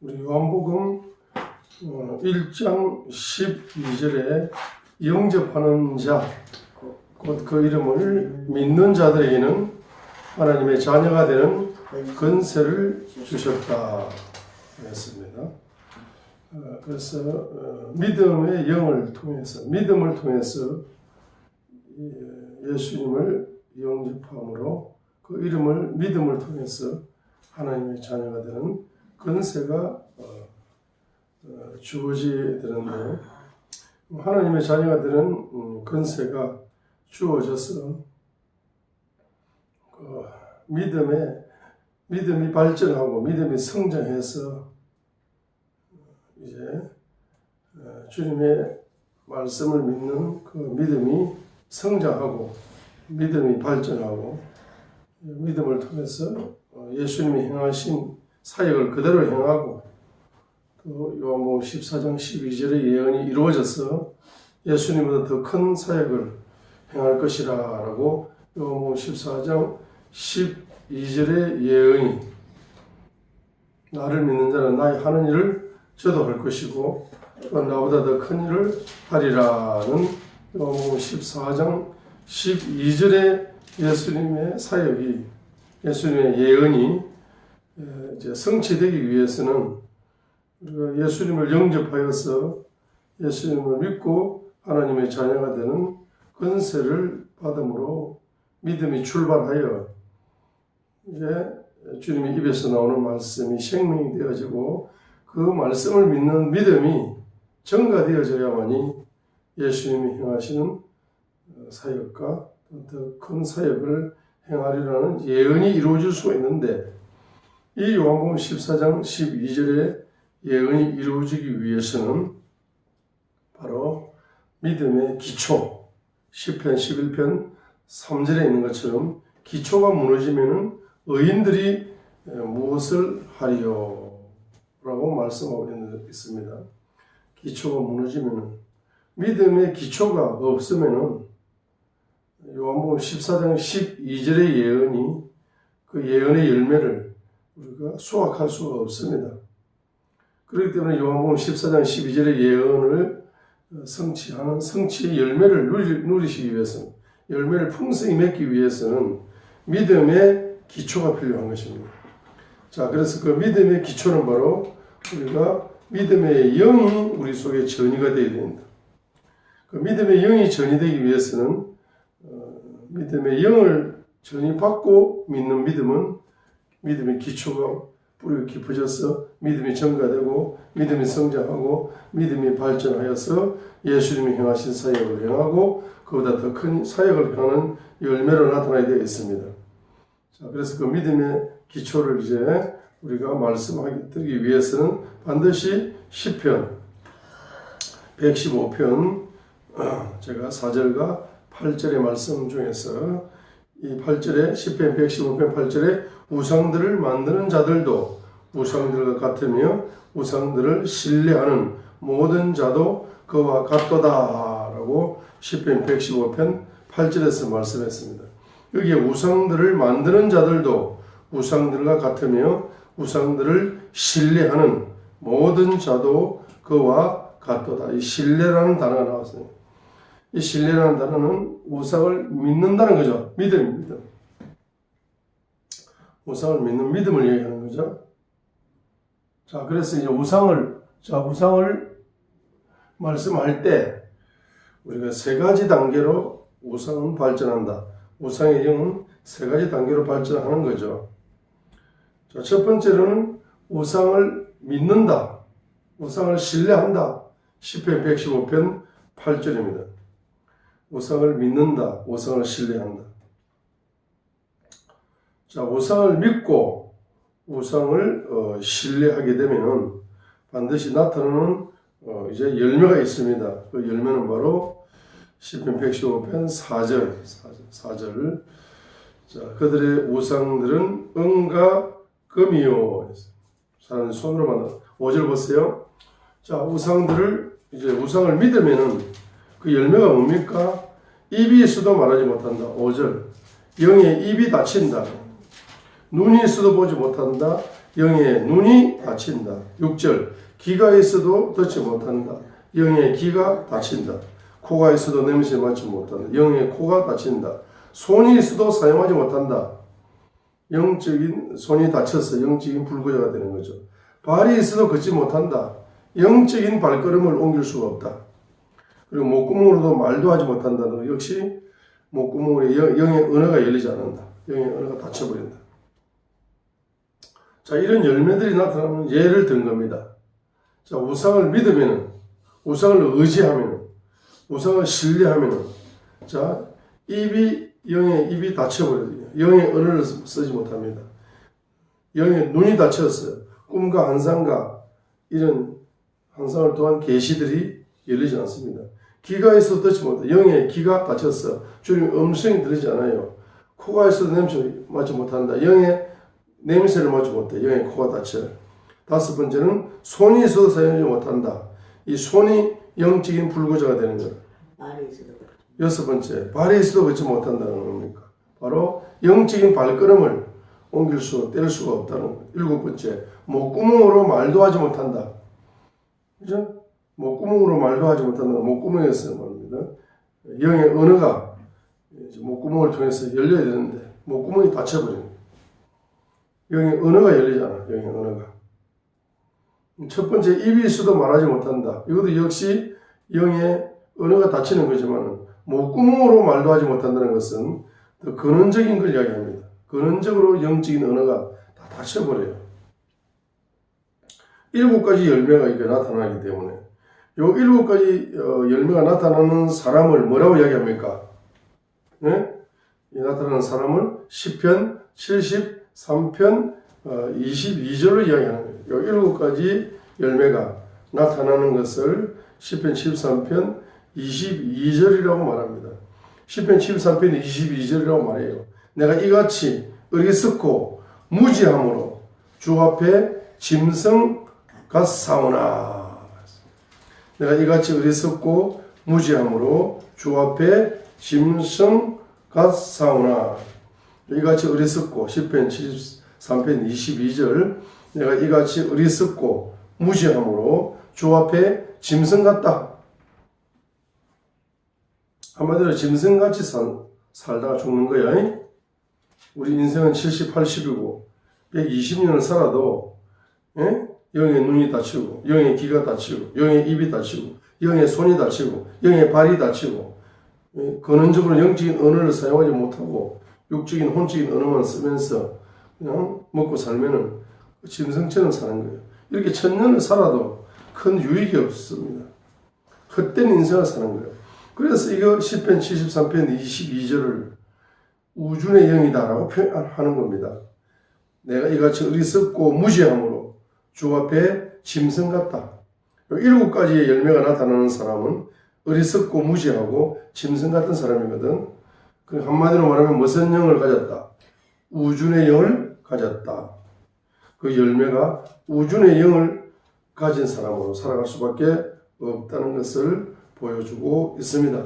우리 요한복음 1장 12절에 영접하는 자, 곧 그 이름을 믿는 자들에게는 하나님의 자녀가 되는 권세를 주셨다 했습니다. 그래서 믿음의 영을 통해서, 믿음을 통해서 예수님을 영접함으로 그 이름을 믿음을 통해서 하나님의 자녀가 되는 권세가 주어지게 되는데, 하나님의 자녀가 되는 권세가 주어져서 믿음이 발전하고 믿음이 성장해서 이제 주님의 말씀을 믿는 그 믿음이 성장하고 믿음이 발전하고 믿음을 통해서 예수님이 행하신 사역을 그대로 행하고 또 요한복음 14장 12절의 예언이 이루어져서 예수님보다 더 큰 사역을 행할 것이라 라고 요한복음 14장 12절의 예언이 나를 믿는 자는 나의 하는 일을 저도 할 것이고 또 나보다 더 큰 일을 하리라는 요한복음 14장 12절의 예수님의 사역이 예수님의 예언이 이제 성취되기 위해서는 우리가 예수님을 영접하여서 예수님을 믿고 하나님의 자녀가 되는 권세를 받음으로 믿음이 출발하여 이제 주님의 입에서 나오는 말씀이 생명이 되어지고 그 말씀을 믿는 믿음이 증가되어져야만이 예수님이 행하시는 사역과 더 큰 사역을 행하리라는 예언이 이루어질 수가 있는데, 이 요한복음 14장 12절의 예언이 이루어지기 위해서는 바로 믿음의 기초, 시편 11편 3절에 있는 것처럼 기초가 무너지면 의인들이 무엇을 하리요? 라고 말씀하고 있습니다. 기초가 무너지면, 믿음의 기초가 없으면 요한복음 14장 12절의 예언이 그 예언의 열매를 우리가 수확할 수가 없습니다. 그렇기 때문에 요한복음 14장 12절의 예언을 성취하는 성취의 열매를 누리시기 위해서는, 열매를 풍성히 맺기 위해서는 믿음의 기초가 필요한 것입니다. 자, 그래서 그 믿음의 기초는 바로 우리가 믿음의 영이 우리 속에 전이가 되어야 됩니다. 그 믿음의 영이 전이되기 위해서는 믿음의 영을 전이받고 믿는 믿음은 믿음의 기초가 뿌리가 깊어져서 믿음이 증가되고 믿음이 성장하고 믿음이 발전하여서 예수님이 행하신 사역을 행하고 그보다 더 큰 사역을 행하는 열매로 나타나야 되겠습니다. 자, 그래서 그 믿음의 기초를 이제 우리가 말씀하기 위해서는 반드시 시편 115편 제가 4절과 8절의 말씀 중에서 이 8절에 시편 115편 8절에 우상들을 만드는 자들도 우상들과 같으며 우상들을 신뢰하는 모든 자도 그와 같도다 라고 시편 115편 8절에서 말씀했습니다. 여기에 우상들을 만드는 자들도 우상들과 같으며 우상들을 신뢰하는 모든 자도 그와 같도다. 이 신뢰라는 단어가 나왔어요. 이 신뢰라는 단어는 우상을 믿는다는 거죠. 믿음. 우상을 믿는 믿음을 얘기하는 거죠. 자, 그래서 이제 우상을 말씀할 때 우리가 세 가지 단계로 우상은 발전한다. 우상의 영은 세 가지 단계로 발전하는 거죠. 자, 첫 번째로는 우상을 믿는다. 우상을 신뢰한다. 시편 115편 8절입니다. 우상을 믿는다. 우상을 신뢰한다. 자, 우상을 믿고 우상을 신뢰하게 되면은 반드시 나타나는 이제 열매가 있습니다. 그 열매는 바로 시편 115편 4절. 자, 그들의 우상들은 은과 금이요. 사람의 손으로 만든 5절 보세요. 자, 우상을 믿으면은 그 열매가 뭡니까? 입이 있어도 말하지 못한다. 5절. 영의 입이 닫힌다. 눈이 있어도 보지 못한다. 영의 눈이 다친다. 6절 귀가 있어도 듣지 못한다. 영의 귀가 다친다. 코가 있어도 냄새 맡지 못한다. 영의 코가 다친다. 손이 있어도 사용하지 못한다. 영적인 손이 다쳐서 영적인 불구제가 되는 거죠. 발이 있어도 걷지 못한다. 영적인 발걸음을 옮길 수가 없다. 그리고 목구멍으로도 말도 하지 못한다는 것 역시 목구멍으로 영의 언어가 열리지 않는다. 영의 언어가 닫혀버린다. 자, 이런 열매들이 나타나는 예를 든 겁니다. 자, 우상을 믿으면은, 우상을 의지하면은, 우상을 신뢰하면은, 자, 영의 입이 닫혀버려요. 영의 언어를 쓰지 못합니다. 영의 눈이 닫혔어요. 꿈과 환상과 이런 환상을 통한 계시들이 열리지 않습니다. 귀가 있어도 듣지 못해. 영의 귀가 닫혔어. 주님 음성이 들리지 않아요. 코가 있어도 냄새 맡지 못한다. 영의 냄새를 맡지 못해. 영의 코가 닫혀요. 5번째는 손이 있어도 사용하지 못한다. 이 손이 영적인 불구제가 되는 거예요. 6번째, 발이 있어도 걷지 못한다는 겁니까? 바로 영적인 발걸음을 옮길 뗄 수가 없다는 거예요. 7번째, 목구멍으로 말도 하지 못한다. 그죠? 목구멍으로 말도 하지 못한다. 목구멍에서 말입니다. 영의 언어가 목구멍을 통해서 열려야 되는데 목구멍이 닫혀버려요. 영의 언어가 열리잖아. 영의 언어가. 첫 번째, 입이 있어도 말하지 못한다. 이것도 역시 영의 언어가 닫히는 거지만 목구멍으로 말도 하지 못한다는 것은 더 근원적인 걸 이야기합니다. 근원적으로 영적인 언어가 다 닫혀버려요. 7가지 열매가 이렇게 나타나기 때문에 요 7가지 열매가 나타나는 사람을 뭐라고 이야기합니까? 네? 이 나타나는 사람을 시편 73편 22절로 이야기하는 거예요. 요 7가지 열매가 나타나는 것을 시편 73편 22절이라고 말합니다. 시편 73편 22절이라고 말해요. 내가 이같이 어리석고 무지함으로 주 앞에 짐승 같사오나. 내가 이같이 어리석고 무지함으로 주 앞에 짐승 같사오나. 이같이 어리석고 시편 73편 22절 내가 이같이 어리석고 무지함으로 주 앞에 짐승 같다. 한마디로 짐승같이 살다가 죽는 거야. 우리 인생은 70, 80이고 120년을 살아도 영의 눈이 닫히고 영의 귀가 닫히고 영의 입이 닫히고 영의 손이 닫히고 영의 발이 닫히고 근원적으로 영적인 언어를 사용하지 못하고 육적인 혼적인 언어만 쓰면서 그냥 먹고 살면은 짐승처럼 사는 거예요. 이렇게 1000년을 살아도 큰 유익이 없습니다. 헛된 인생을 사는 거예요. 그래서 이거 시편 73편 22절을 우준의 영이다라고 표현하는 겁니다. 내가 이같이 어리석고 무지함으로 주 앞에 짐승 같다. 7가지의 열매가 나타나는 사람은 어리석고 무지하고 짐승 같은 사람이거든. 그 한마디로 말하면 무슨 영을 가졌다? 우준의 영을 가졌다. 그 열매가 우준의 영을 가진 사람으로 살아갈 수밖에 없다는 것을 보여주고 있습니다.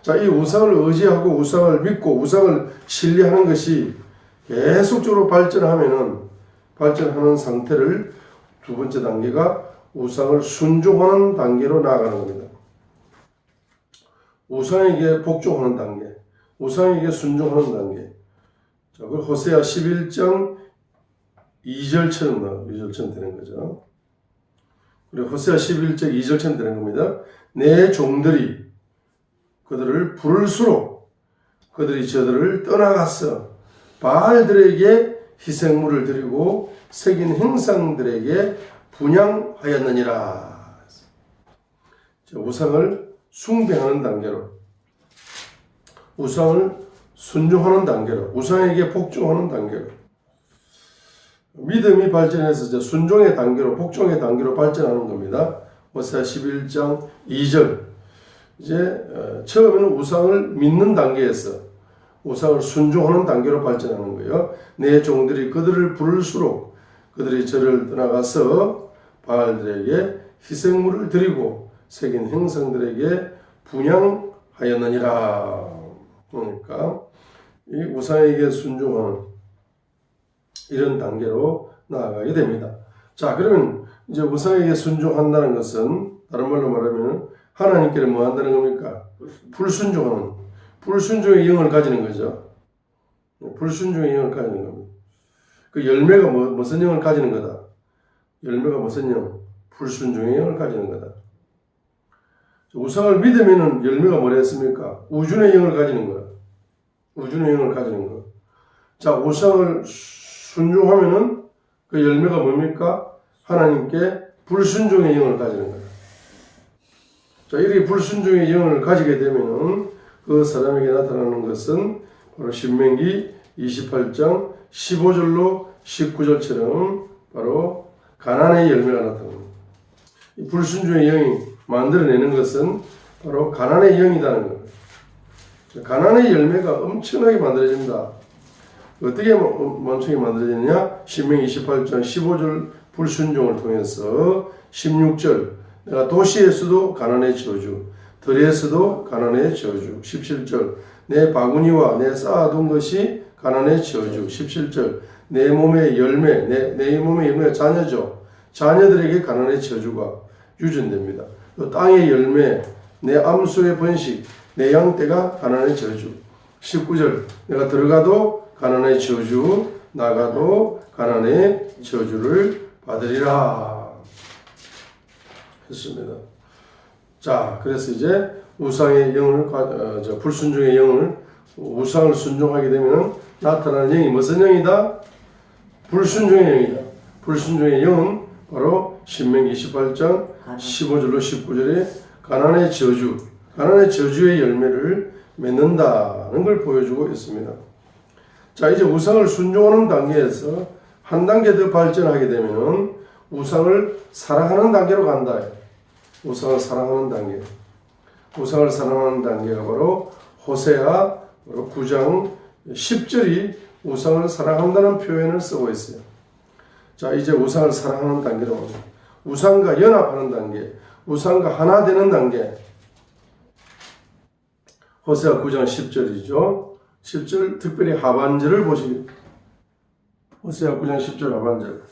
자, 이 우상을 의지하고 우상을 믿고 우상을 신뢰하는 것이 계속적으로 발전하는 상태를 두 번째 단계가 우상을 순종하는 단계로 나아가는 겁니다. 우상에게 복종하는 단계, 우상에게 순종하는 단계. 자, 그 호세아 11장 2절처럼 되는 거죠. 그리고 호세아 11장 2절처럼 되는 겁니다. 내 종들이 그들을 부를수록 그들이 저들을 떠나가서 바알들에게 희생물을 드리고 새긴 행상들에게 분향하였느니라. 우상을 숭배하는 단계로, 우상을 순종하는 단계로, 우상에게 복종하는 단계로, 믿음이 발전해서 순종의 단계로, 복종의 단계로 발전하는 겁니다. 호세아 11장 2절. 이제 처음에는 우상을 믿는 단계에서 우상을 순종하는 단계로 발전하는 거예요. 내 종들이 그들을 부를수록 그들이 저를 떠나가서 바알들에게 희생물을 드리고 새긴 행성들에게 분향하였느니라. 그러니까 이 우상에게 순종하는 이런 단계로 나아가게 됩니다. 자, 그러면 이제 우상에게 순종한다는 것은 다른 말로 말하면 하나님께는 뭐 한다는 겁니까? 불순종하는, 불순종의 영을 가지는 거죠. 불순종의 영을 가지는 겁니다. 그 열매가 무슨 영을 가지는 거다? 열매가 무슨 영? 불순종의 영을 가지는 거다. 우상을 믿으면 열매가 뭐라 했습니까? 우준의 영을 가지는 거야. 우준의 영을 가지는 거. 자, 우상을 순종하면은 그 열매가 뭡니까? 하나님께 불순종의 영을 가지는 거야. 자, 이렇게 불순종의 영을 가지게 되면은 그 사람에게 나타나는 것은 바로 신명기 28장 15절로 19절처럼 바로 가난의 열매가 나타납니다. 이 불순종의 영이 만들어내는 것은 바로 가난의 영이라는 겁니다. 가난의 열매가 엄청나게 만들어진다. 어떻게 엄청나게 만들어지느냐? 신명기 28장 15절 불순종을 통해서 16절 내가 도시에서도 가난의 저주, 들에서도 가난의 저주, 17절 내 바구니와 내 쌓아둔 것이 가난의 저주, 17절 내 몸의 열매, 내 몸의 열매가 자녀죠. 자녀들에게 가난의 저주가 유전됩니다. 또 땅의 열매, 내 암소의 번식, 내 양떼가 가난의 저주, 19절 내가 들어가도 가난의 저주, 나가도 가난의 저주를 받으리라 했습니다. 자, 그래서 이제 우상의 영을, 불순종의 영을, 우상을 순종하게 되면 나타나는 영이 무슨 영이다? 불순종의 영이다. 불순종의 영은 바로 신명기 28장 15절로 19절에 가난의 저주, 가난의 저주의 열매를 맺는다는 걸 보여주고 있습니다. 자, 이제 우상을 순종하는 단계에서 한 단계 더 발전하게 되면 우상을 사랑하는 단계로 간다. 우상을 사랑하는 단계. 우상을 사랑하는 단계가 바로 호세아 9장 10절이 우상을 사랑한다는 표현을 쓰고 있어요. 자, 이제 우상을 사랑하는 단계로 갑니다. 우상과 연합하는 단계, 우상과 하나 되는 단계. 호세아 9장 10절이죠. 10절 특별히 하반절을 보시기. 호세아 9장 10절 하반절.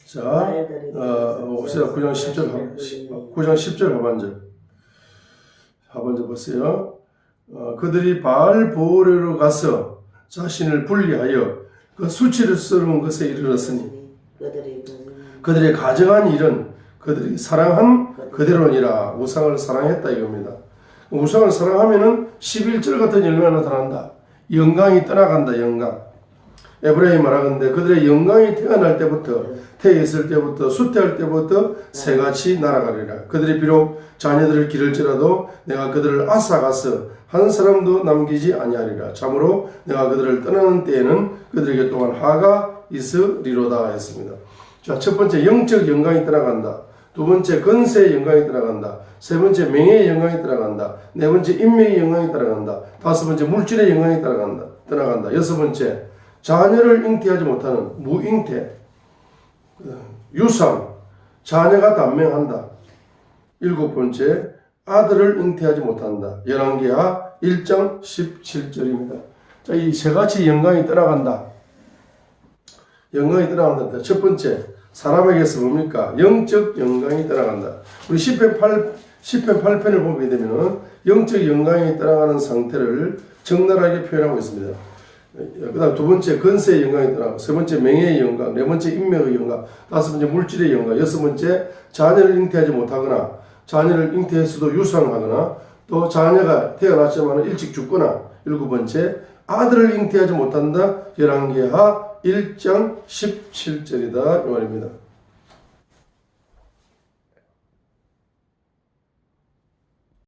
자, 호세아 9장 10절 하반절. 하반절 보세요. 그들이 바알 보오르로 가서 자신을 분리하여 그 수치스러운 것에 이르렀으니 그들이 가져간 일은 그들이 사랑한 그대로니라. 우상을 사랑했다 이겁니다. 우상을 사랑하면은 11절 같은 열매가 나타난다. 영광이 떠나간다. 영광. 에브라임 말하건대 그들의 영광이 태어날 때부터, 태에 있을 때부터, 수태할 때부터 새같이 날아가리라. 그들이 비록 자녀들을 기를지라도 내가 그들을 앗아가서 한 사람도 남기지 아니하리라. 참으로 내가 그들을 떠나는 때에는 그들에게 또한 하가 있으리로다 했습니다. 자, 첫 번째 영적 영광이 떠나간다. 두 번째 건세의 영광이 떠나간다. 세 번째 명예의 영광이 떠나간다. 네 번째 인명의 영광이 떠나간다. 다섯 번째 물질의 영광이 떠나간다. 여섯 번째 자녀를 잉태하지 못하는 무잉태, 유상, 자녀가 단명한다. 일곱 번째 아들을 잉태하지 못한다. 열왕기하 1장 17절입니다. 자, 이 세 가지 영광이 떠나간다. 영광이 떠나간다. 첫 번째 사람에게서 뭡니까? 영적 영광이 떠나간다. 우리 10편 8편을 보게 되면 영적 영광이 떠나가는 상태를 적나라하게 표현하고 있습니다. 그 다음 두 번째 건세의 영광이 떠나고, 세 번째 명예의 영광, 네 번째 인명의 영광, 다섯 번째 물질의 영광, 여섯 번째 자녀를 잉태하지 못하거나, 자녀를 잉태했어도 유산하거나, 또 자녀가 태어났지만 일찍 죽거나, 일곱 번째 아들을 잉태하지 못한다. 열왕기하 1장 17절이다 이 말입니다.